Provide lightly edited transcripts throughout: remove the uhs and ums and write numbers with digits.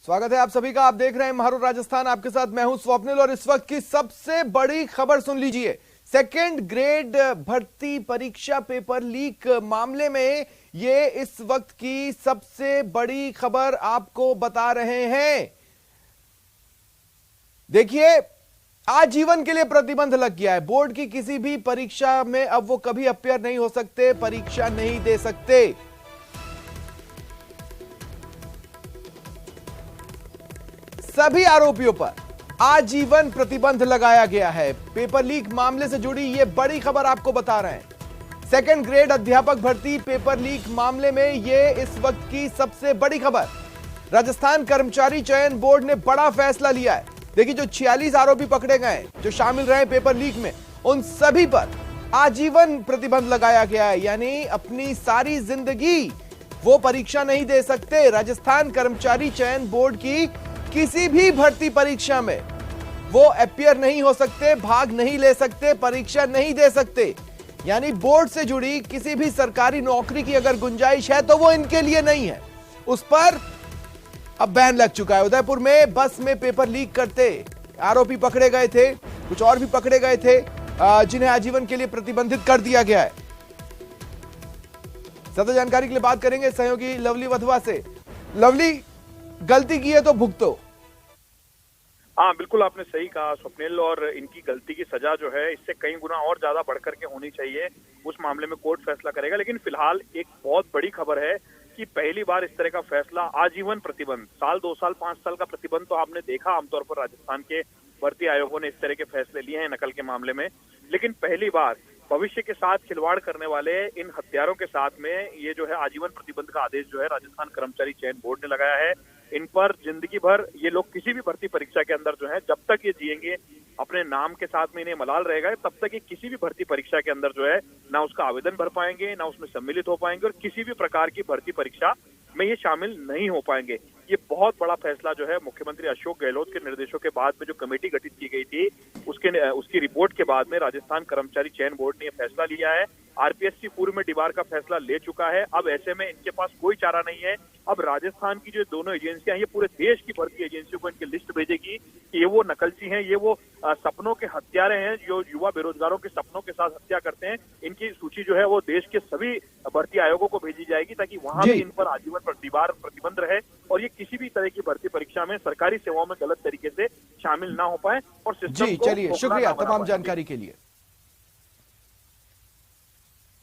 स्वागत है आप सभी का। आप देख रहे हैं महारूद राजस्थान, आपके साथ मैं हूं स्वप्निल। और इस वक्त की सबसे बड़ी खबर सुन लीजिए। सेकंड ग्रेड भर्ती परीक्षा पेपर लीक मामले में ये इस वक्त की सबसे बड़ी खबर आपको बता रहे हैं। देखिए, आजीवन के लिए प्रतिबंध लग गया है। बोर्ड की किसी भी परीक्षा में अब वो कभी अपियर नहीं हो सकते, परीक्षा नहीं दे सकते। सभी आरोपियों पर आजीवन प्रतिबंध लगाया गया है। पेपर लीक मामले से जुड़ी यह बड़ी खबर आपको बता रहे हैं। सेकंड ग्रेड अध्यापक भर्ती पेपर लीक मामले में यह इस वक्त की सबसे बड़ी खबर। राजस्थान कर्मचारी चयन बोर्ड ने बड़ा फैसला लिया है। देखिए, जो 46 आरोपी पकड़े गए, जो शामिल रहे पेपर लीक में, उन सभी पर आजीवन प्रतिबंध लगाया गया है। यानी अपनी सारी जिंदगी वो परीक्षा नहीं दे सकते। राजस्थान कर्मचारी चयन बोर्ड की किसी भी भर्ती परीक्षा में वो अपियर नहीं हो सकते, भाग नहीं ले सकते, परीक्षा नहीं दे सकते। यानी बोर्ड से जुड़ी किसी भी सरकारी नौकरी की अगर गुंजाइश है तो वो इनके लिए नहीं है। उस पर अब बैन लग चुका है। उदयपुर में बस में पेपर लीक करते आरोपी पकड़े गए थे, कुछ और भी पकड़े गए थे, जिन्हें आजीवन के लिए प्रतिबंधित कर दिया गया है। ज्यादा जानकारी के लिए बात करेंगे सहयोगी लवली वधवा से। लवली, गलती की है तो भुगतो। हाँ, बिल्कुल आपने सही कहा स्वप्निल। और इनकी गलती की सजा जो है इससे कई गुना और ज्यादा बढ़कर के होनी चाहिए। उस मामले में कोर्ट फैसला करेगा। लेकिन फिलहाल एक बहुत बड़ी खबर है कि पहली बार इस तरह का फैसला, आजीवन प्रतिबंध, साल 2 साल 5 साल का प्रतिबंध तो आपने देखा आमतौर पर राजस्थान के भर्ती आयोगों ने इस तरह के फैसले लिए हैं नकल के मामले में। लेकिन पहली बार भविष्य के साथ खिलवाड़ करने वाले इन हत्यारों के साथ में ये जो है आजीवन प्रतिबंध का आदेश जो है राजस्थान कर्मचारी चयन बोर्ड ने लगाया है। इन पर जिंदगी भर ये लोग किसी भी भर्ती परीक्षा के अंदर जो है, जब तक ये जिएंगे, अपने नाम के साथ में इन्हें मलाल रहेगा, तब तक ये किसी भी भर्ती परीक्षा के अंदर जो है ना उसका आवेदन भर पाएंगे, ना उसमें सम्मिलित हो पाएंगे और किसी भी प्रकार की भर्ती परीक्षा में ये शामिल नहीं हो पाएंगे। ये बहुत बड़ा फैसला जो है मुख्यमंत्री अशोक गहलोत के निर्देशों के बाद में जो कमेटी गठित की गई थी उसकी रिपोर्ट के बाद में राजस्थान कर्मचारी चयन बोर्ड ने यह फैसला लिया है। आरपीएससी पूर्व में डिबार का फैसला ले चुका है। अब ऐसे में इनके पास कोई चारा नहीं है। अब राजस्थान की जो दोनों एजेंसियां, ये पूरे देश की भर्ती एजेंसियों को इनकी लिस्ट भेजेगी कि ये वो नकलची हैं, ये वो सपनों के हत्यारे हैं जो युवा बेरोजगारों के सपनों के साथ हत्या करते हैं। इनकी सूची जो है वो देश के सभी भर्ती आयोगों को भेजी जाएगी ताकि वहां भी इन पर आजीवन डिबार प्रतिबंध रहे और ये किसी भी तरह की भर्ती परीक्षा में, सरकारी सेवाओं में गलत तरीके से शामिल ना हो पाए और सिस्टम को। चलिए, शुक्रिया तमाम जानकारी के लिए।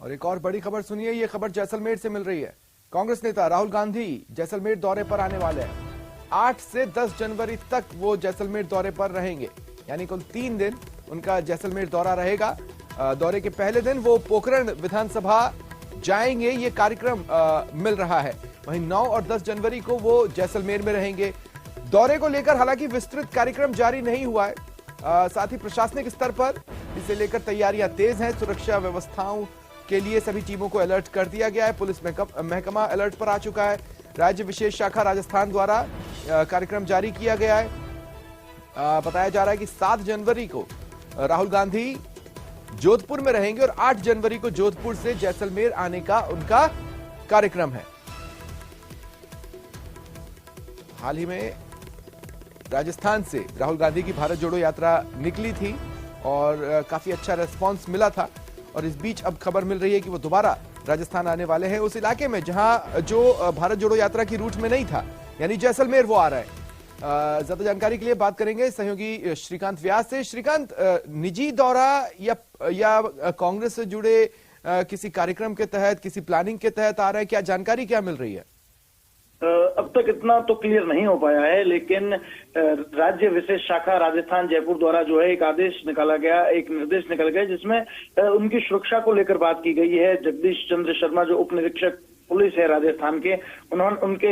और एक और बड़ी खबर सुनिए। ये खबर जैसलमेर से मिल रही है। कांग्रेस नेता राहुल गांधी जैसलमेर दौरे पर आने वाले हैं। 8 से 10 जनवरी तक वो जैसलमेर दौरे पर रहेंगे। यानी कुल 3 दिन उनका जैसलमेर दौरा रहेगा। दौरे के पहले दिन वो पोखरण विधानसभा जाएंगे, ये कार्यक्रम मिल रहा है। वहीं 9 और 10 जनवरी को वो जैसलमेर में रहेंगे। दौरे को लेकर हालांकि विस्तृत कार्यक्रम जारी नहीं हुआ है। साथ ही प्रशासनिक स्तर पर इसे लेकर तैयारियां तेज हैं। सुरक्षा व्यवस्थाओं के लिए सभी टीमों को अलर्ट कर दिया गया है। पुलिस महकमा अलर्ट पर आ चुका है। राज्य विशेष शाखा राजस्थान द्वारा कार्यक्रम जारी किया गया है। बताया जा रहा है कि 7 जनवरी को राहुल गांधी जोधपुर में रहेंगे और 8 जनवरी को जोधपुर से जैसलमेर आने का उनका कार्यक्रम है। हाल ही में राजस्थान से राहुल गांधी की भारत जोड़ो यात्रा निकली थी और काफी अच्छा रिस्पांस मिला था। और इस बीच अब खबर मिल रही है कि वो दोबारा राजस्थान आने वाले हैं, उस इलाके में जहां जो भारत जोड़ो यात्रा की रूट में नहीं था, यानी जैसलमेर वो आ रहा है। ज्यादा जानकारी के लिए बात करेंगे सहयोगी श्रीकांत व्यास से। श्रीकांत, निजी दौरा या कांग्रेस से जुड़े किसी कार्यक्रम के तहत, किसी प्लानिंग के तहत आ रहा है, क्या जानकारी क्या मिल रही है? अब तक इतना तो क्लियर नहीं हो पाया है, लेकिन राज्य विशेष शाखा राजस्थान जयपुर द्वारा जो है एक आदेश निकाला गया, एक निर्देश निकल गया जिसमें उनकी सुरक्षा को लेकर बात की गई है। जगदीश चंद्र शर्मा जो उप निरीक्षक पुलिस है राजस्थान के, उनके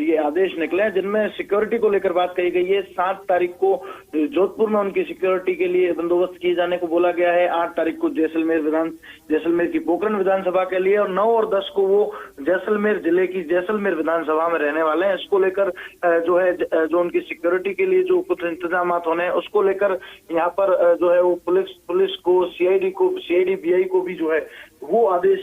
ये आदेश निकले हैं जिनमें सिक्योरिटी को लेकर बात कही गई है। 7 तारीख को जोधपुर में उनकी सिक्योरिटी के लिए बंदोबस्त किए जाने को बोला गया है। 8 तारीख को जैसलमेर की पोखरण विधानसभा के लिए और 9 और 10 को वो जैसलमेर जिले की जैसलमेर विधानसभा में रहने वाले हैं। इसको लेकर जो उनकी सिक्योरिटी के लिए जो कुछ इंतजाम होने हैं उसको लेकर यहाँ पर जो है वो पुलिस को, सीआईडी बीआई को भी जो है वो आदेश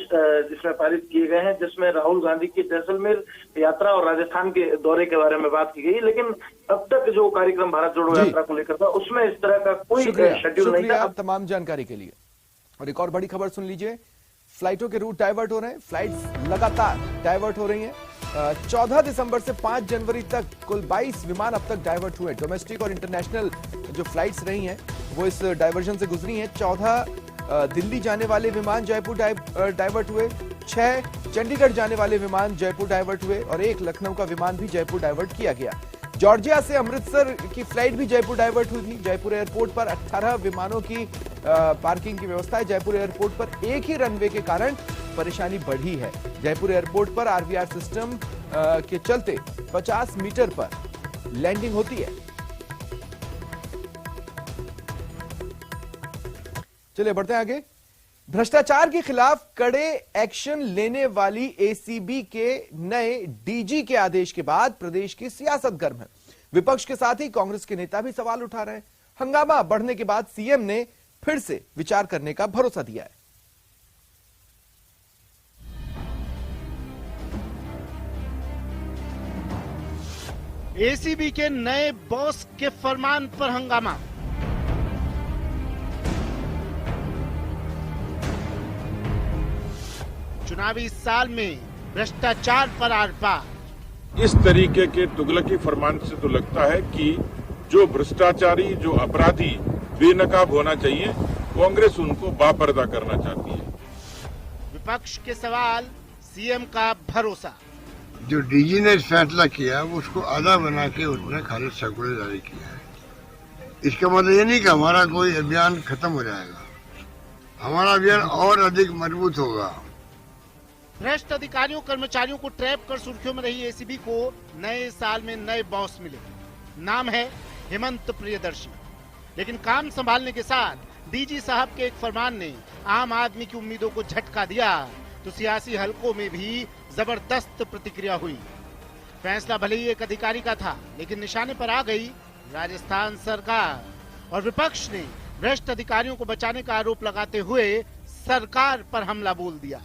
जिसमें पारित किए गए हैं, जिसमें राहुल गांधी की जैसलमेर यात्रा और राजस्थान के दौरे के बारे में बात की गई। लेकिन अब तक जो कार्यक्रम भारत जोड़ो यात्रा को लेकर था, उसमें इस तरह का कोई शेड्यूल नहीं था। तमाम जानकारी के लिए। और एक और बड़ी खबर सुन लीजिए, फ्लाइटों के रूट डाइवर्ट हो रहे हैं, फ्लाइट्स लगातार डाइवर्ट हो रही हैं। 14 दिसंबर से 5 जनवरी तक कुल 22 विमान अब तक डाइवर्ट हुए। डोमेस्टिक और इंटरनेशनल जो फ्लाइट्स रही हैं वो इस डाइवर्जन से गुजरी हैं। 14 दिल्ली जाने वाले विमान जयपुर डाइवर्ट हुए, 6 चंडीगढ़ जाने वाले विमान जयपुर डाइवर्ट हुए और 1 लखनऊ का विमान भी जयपुर डाइवर्ट किया गया। जॉर्जिया से अमृतसर की फ्लाइट भी जयपुर डाइवर्ट हुई थी। जयपुर एयरपोर्ट पर 18 विमानों की पार्किंग की व्यवस्था है। जयपुर एयरपोर्ट पर एक ही रनवे के कारण परेशानी बढ़ी है। जयपुर एयरपोर्ट पर आरवीआर सिस्टम के चलते 50 मीटर पर लैंडिंग होती है। चलिए बढ़ते हैं आगे। भ्रष्टाचार के खिलाफ कड़े एक्शन लेने वाली एसीबी के नए डीजी के आदेश के बाद प्रदेश की सियासत गर्म है। विपक्ष के साथ ही कांग्रेस के नेता भी सवाल उठा रहे हैं। हंगामा बढ़ने के बाद सीएम ने फिर से विचार करने का भरोसा दिया है। एसीबी के नए बॉस के फरमान पर हंगामा। चुनावी साल में भ्रष्टाचार पर आर पार। इस तरीके के तुगलकी फरमान से तो लगता है कि जो भ्रष्टाचारी, जो अपराधी बेनकाब होना चाहिए, कांग्रेस उनको बापर्दा करना चाहती है। विपक्ष के सवाल, सीएम का भरोसा। जो डीजी ने फैसला किया वो उसको आधा बना के उसने खाली सर्कुलर जारी किया है। इसका मतलब ये नहीं कि हमारा कोई अभियान खत्म हो जाएगा, हमारा अभियान और अधिक मजबूत होगा। भ्रष्ट अधिकारियों कर्मचारियों को ट्रैप कर सुर्खियों में रही एसीबी को नए साल में नए बॉस मिले। नाम है हेमंत प्रियदर्शी। लेकिन काम संभालने के साथ डीजी साहब के एक फरमान ने आम आदमी की उम्मीदों को झटका दिया तो सियासी हलकों में भी जबरदस्त प्रतिक्रिया हुई। फैसला भले ही एक अधिकारी का था, लेकिन निशाने पर आ गई राजस्थान सरकार और विपक्ष ने भ्रष्ट अधिकारियों को बचाने का आरोप लगाते हुए सरकार पर हमला बोल दिया।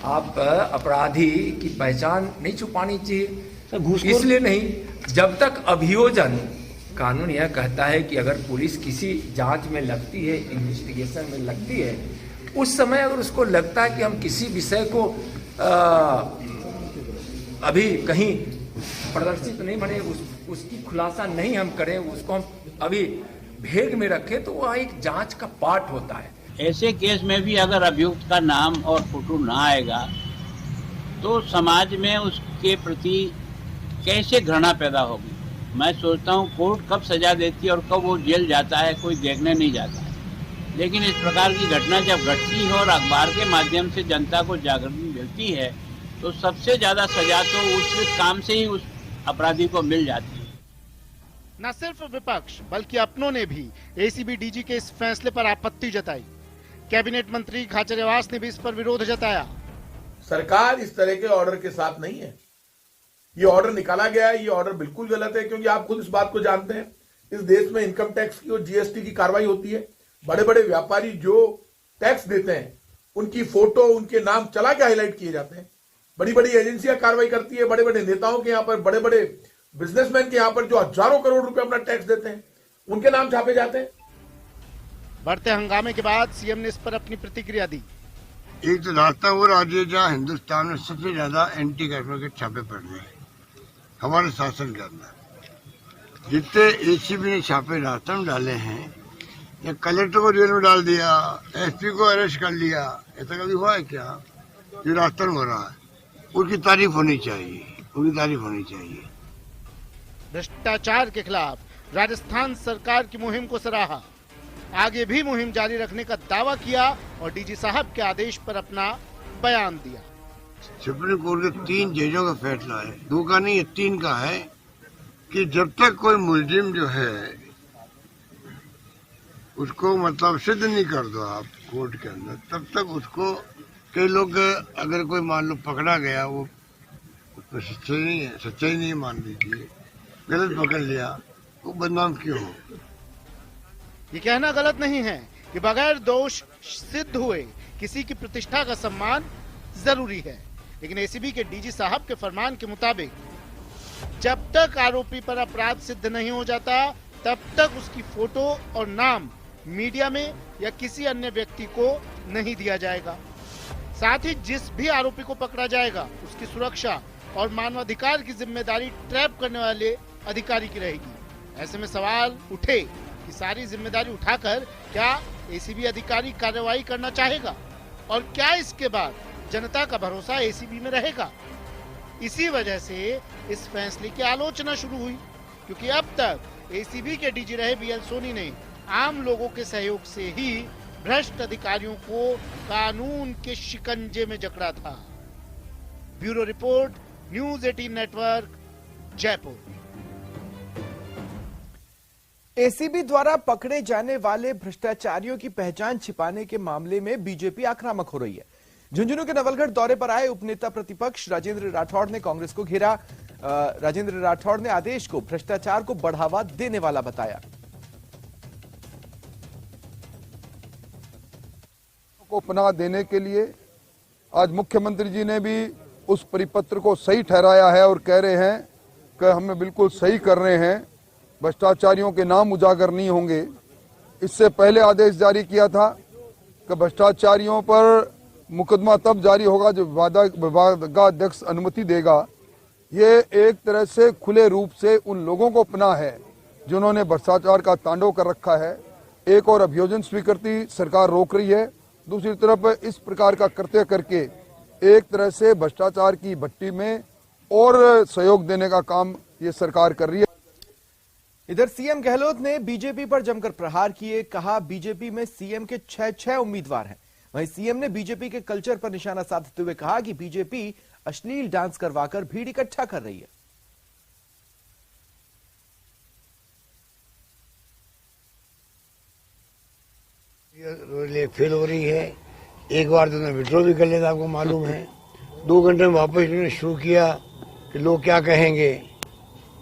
आप अपराधी की पहचान नहीं छुपानी चाहिए, इसलिए नहीं, जब तक अभियोजन, कानून यह कहता है कि अगर पुलिस किसी जांच में लगती है, इन्वेस्टिगेशन में लगती है, उस समय अगर उसको लगता है कि हम किसी विषय को अभी कहीं प्रदर्शित नहीं बने, उसकी खुलासा नहीं हम करें, उसको हम अभी भेद में रखें, तो वह एक जांच का पार्ट होता है। ऐसे केस में भी अगर अभियुक्त का नाम और फोटो ना आएगा तो समाज में उसके प्रति कैसे घृणा पैदा होगी। मैं सोचता हूँ कोर्ट कब सजा देती है और कब वो जेल जाता है कोई देखने नहीं जाता है। लेकिन इस प्रकार की घटना जब घटती है और अखबार के माध्यम से जनता को जागृति मिलती है तो सबसे ज्यादा सजा तो उस काम से ही उस अपराधी को मिल जाती है। न सिर्फ विपक्ष बल्कि अपनों ने भी एसीबी डीजी के इस फैसले पर आपत्ति जताई। कैबिनेट मंत्री खाचरियावास ने भी इस पर विरोध जताया। सरकार इस तरह के ऑर्डर के साथ नहीं है। ये ऑर्डर निकाला गया है, ये ऑर्डर बिल्कुल गलत है, क्योंकि आप खुद इस बात को जानते हैं, इस देश में इनकम टैक्स की और जीएसटी की कार्रवाई होती है। बड़े बड़े व्यापारी जो टैक्स देते हैं उनकी फोटो, उनके नाम चला के हाईलाइट किए जाते हैं। बड़ी बड़ी एजेंसियां कार्रवाई करती है, बड़े बड़े नेताओं के यहाँ पर, बड़े बड़े बिजनेसमैन के यहाँ पर जो हजारों करोड़ रुपए अपना टैक्स देते हैं, उनके नाम छापे जाते हैं। बढ़ते हंगामे के बाद सीएम ने इस पर अपनी प्रतिक्रिया दी। एक तो रास्ता वो राज्य है जहाँ हिंदुस्तान में सबसे ज्यादा एंटी करप्शन के छापे पड़ रहे हैं हमारे शासन के अंदर। जितने एसीबी ने छापे रास्ते में डाले हैं, या कलेक्टर को जेल में डाल दिया, एसपी को अरेस्ट कर लिया, ऐसा कभी हुआ है क्या? जो रास्ते में हो रहा है उसकी तारीफ होनी चाहिए, उनकी तारीफ होनी चाहिए। भ्रष्टाचार के खिलाफ राजस्थान सरकार की मुहिम को सराहा। आगे भी मुहिम जारी रखने का दावा किया और डीजी साहब के आदेश पर अपना बयान दिया। सुप्रीम कोर्ट के 3 जजों का फैसला है, 2 का नहीं, 3 का है, कि जब तक कोई मुलजिम जो है उसको मतलब सिद्ध नहीं कर दो आप कोर्ट के अंदर, तब तक उसको, कई लोग अगर कोई मान लो पकड़ा गया, वो सच्चाई नहीं मान लीजिए, गलत पकड़ लिया, वो बदनाम क्यों हो? ये कहना गलत नहीं है कि बगैर दोष सिद्ध हुए किसी की प्रतिष्ठा का सम्मान जरूरी है, लेकिन एसीबी के डीजी साहब के फरमान के मुताबिक जब तक आरोपी पर अपराध सिद्ध नहीं हो जाता तब तक उसकी फोटो और नाम मीडिया में या किसी अन्य व्यक्ति को नहीं दिया जाएगा। साथ ही जिस भी आरोपी को पकड़ा जाएगा उसकी सुरक्षा और मानवाधिकार की जिम्मेदारी ट्रैप करने वाले अधिकारी की रहेगी। ऐसे में सवाल उठे कि सारी जिम्मेदारी उठाकर क्या एसीबी अधिकारी कार्रवाई करना चाहेगा और क्या इसके बाद जनता का भरोसा एसीबी में रहेगा। इसी वजह से इस फैसले की आलोचना शुरू हुई, क्योंकि अब तक एसीबी के डीजी रहे बीएल सोनी ने आम लोगों के सहयोग से ही भ्रष्ट अधिकारियों को कानून के शिकंजे में जकड़ा था। Bureau report, news 18 network, Jaipur. ACB द्वारा पकड़े जाने वाले भ्रष्टाचारियों की पहचान छिपाने के मामले में बीजेपी आक्रामक हो रही है। झुंझुनू के नवलगढ़ दौरे पर आए उपनेता प्रतिपक्ष राजेंद्र राठौड़ ने कांग्रेस को घेरा। राजेंद्र राठौड़ ने आदेश को भ्रष्टाचार को बढ़ावा देने वाला बताया। को पनाह देने के लिए आज मुख्यमंत्री जी ने भी उस परिपत्र को सही ठहराया है और कह रहे हैं कि हमें बिल्कुल सही कर रहे हैं, भ्रष्टाचारियों के नाम उजागर नहीं होंगे। इससे पहले आदेश जारी किया था कि भ्रष्टाचारियों पर मुकदमा तब जारी होगा जब विभागाध्यक्ष अनुमति देगा। ये एक तरह से खुले रूप से उन लोगों को पनाह है जिन्होंने भ्रष्टाचार का तांडव कर रखा है। एक और अभियोजन स्वीकृति सरकार रोक रही है, दूसरी तरफ इस प्रकार का कृत्य करके एक तरह से भ्रष्टाचार की भट्टी में और सहयोग देने का काम ये सरकार कर रही है। इधर सीएम गहलोत ने बीजेपी पर जमकर प्रहार किए। कहा बीजेपी में सीएम के 6 उम्मीदवार हैं। वहीं सीएम ने बीजेपी के कल्चर पर निशाना साधते हुए कहा कि बीजेपी अश्लील डांस करवाकर भीड़ इकट्ठा कर रही है। फेल हो रही है। एक बार तो उन्होंने विड्रॉ भी कर लिया था, आपको मालूम है। 2 घंटे में वापस इन्होंने शुरू किया कि लोग क्या कहेंगे,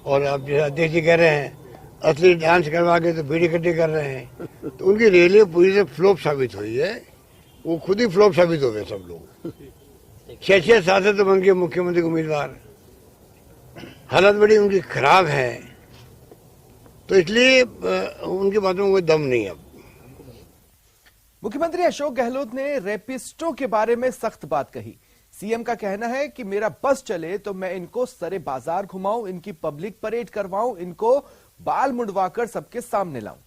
और आप जैसे अध्यक्ष जी कह रहे हैं असली डांस करवा के तो भीड़ इकट्ठी कर रहे हैं। तो उनकी रैली पूरी से फ्लॉप साबित हुई है। वो खुद ही फ्लॉप साबित हो गए सब लोग। 6 साल तो बन गए मुख्यमंत्री उम्मीदवार। हालत बड़ी उनकी खराब है, तो इसलिए उनकी बातों में कोई दम नहीं। अब मुख्यमंत्री अशोक गहलोत ने रेपिस्टों के बारे में सख्त बात कही। सीएम का कहना है कि मेरा बस चले तो मैं इनको सरे बाजार घुमाऊं, इनकी पब्लिक परेड करवाऊं, इनको बाल मुंडवाकर सबके सामने लाऊं।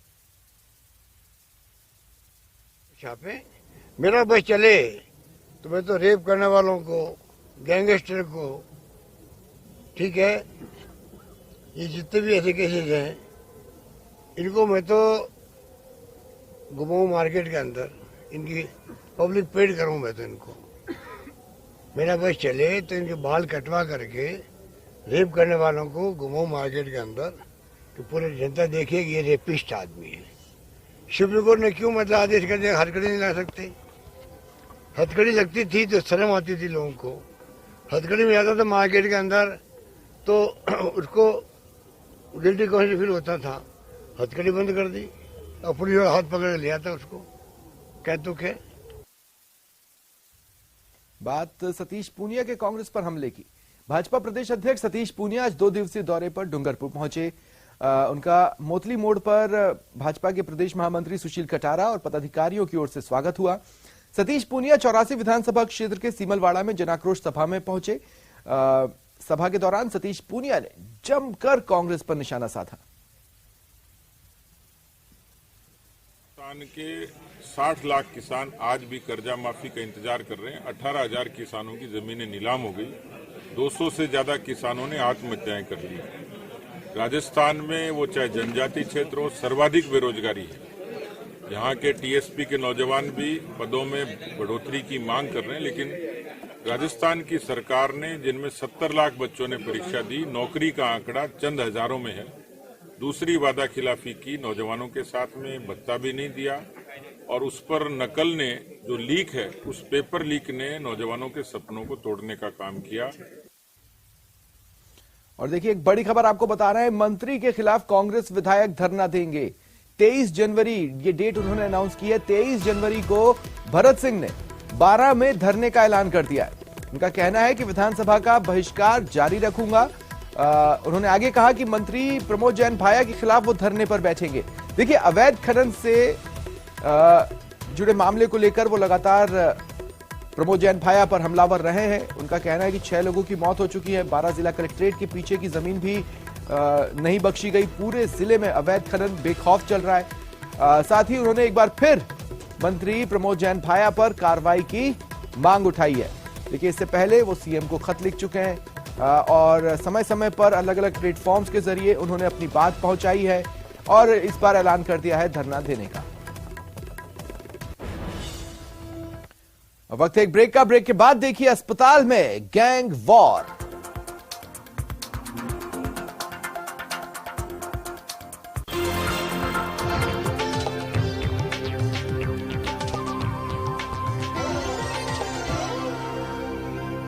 छापे मेरा बस चले तो मैं तो रेप करने वालों को, गैंगस्टर को, ठीक है, ये जितने भी ऐसे केसेस हैं इनको मैं तो घुमाऊं मार्केट के अंदर, इनकी पब्लिक पेड करूं मैं तो इनको। मेरा बस चले तो इनके बाल कटवा करके रेप करने वालों को घुमाऊं मार्केट के अंदर, कि पूरी जनता देखिए कि ये रेपिस्ट आदमी है। सुप्रीम कोर्ट ने क्यों मतलब आदेश कर दिया हथकड़ी नहीं ला सकते? हथकड़ी लगती थी तो शर्म आती थी लोगों को। हथकड़ी में आता था मार्केट के अंदर तो उसको गिल्टी कॉन्शियस फील होता था। हथकड़ी बंद कर दी और पुलिस वाला हाथ पकड़ लिया था उसको। कह तो क्या बात सतीश पूनिया के कांग्रेस पर हमले की। भाजपा प्रदेश अध्यक्ष सतीश पूनिया आज 2 दिवसीय दौरे पर डूंगरपुर पहुंचे। उनका मोतली मोड़ पर भाजपा के प्रदेश महामंत्री सुशील कटारा और पदाधिकारियों की ओर से स्वागत हुआ। सतीश पूनिया 84 विधानसभा क्षेत्र के सीमलवाड़ा में जनाक्रोश सभा में पहुंचे। सभा के दौरान सतीश पूनिया ने जमकर कांग्रेस पर निशाना साधा। हिंदुस्तान के 60 लाख किसान आज भी कर्जा माफी का इंतजार कर रहे हैं। 18,000 किसानों की जमीनें नीलाम हो गई। 200 से ज्यादा किसानों ने आत्महत्याएं कर ली। राजस्थान में वो चाहे जनजाति क्षेत्र हो, सर्वाधिक बेरोजगारी है। यहाँ के टीएसपी के नौजवान भी पदों में बढ़ोतरी की मांग कर रहे हैं, लेकिन राजस्थान की सरकार ने, जिनमें 70 लाख बच्चों ने परीक्षा दी, नौकरी का आंकड़ा चंद हजारों में है। दूसरी वादा खिलाफी की, नौजवानों के साथ में भत्ता भी नहीं दिया, और उस पर नकल ने, जो लीक है, उस पेपर लीक ने नौजवानों के सपनों को तोड़ने का काम किया। और देखिए एक बड़ी खबर आपको बता रहे हैं, मंत्री के खिलाफ कांग्रेस विधायक धरना देंगे। 23 जनवरी ये डेट उन्होंने अनाउंस की है। 23 जनवरी को भरत सिंह ने 12 में धरने का ऐलान कर दिया है। उनका कहना है कि विधानसभा का बहिष्कार जारी रखूंगा। उन्होंने आगे कहा कि मंत्री प्रमोद जैन भाया के खिलाफ वो धरने पर बैठेंगे। देखिए, अवैध खनन से जुड़े मामले को लेकर वो लगातार प्रमोद जैन भाया पर हमलावर रहे हैं। उनका कहना है कि 6 लोगों की मौत हो चुकी है। 12 जिला कलेक्ट्रेट के पीछे की जमीन भी नहीं बख्शी गई। पूरे जिले में अवैध खनन बेखौफ चल रहा है। साथ ही उन्होंने एक बार फिर मंत्री प्रमोद जैन भाया पर कार्रवाई की मांग उठाई है। देखिए, इससे पहले वो सीएम को खत लिख चुके हैं और समय समय पर अलग अलग प्लेटफॉर्म्स के जरिए उन्होंने अपनी बात पहुंचाई है और इस बार ऐलान कर दिया है धरना देने का। वक्त एक ब्रेक का। ब्रेक के बाद देखिए अस्पताल में गैंग वॉर।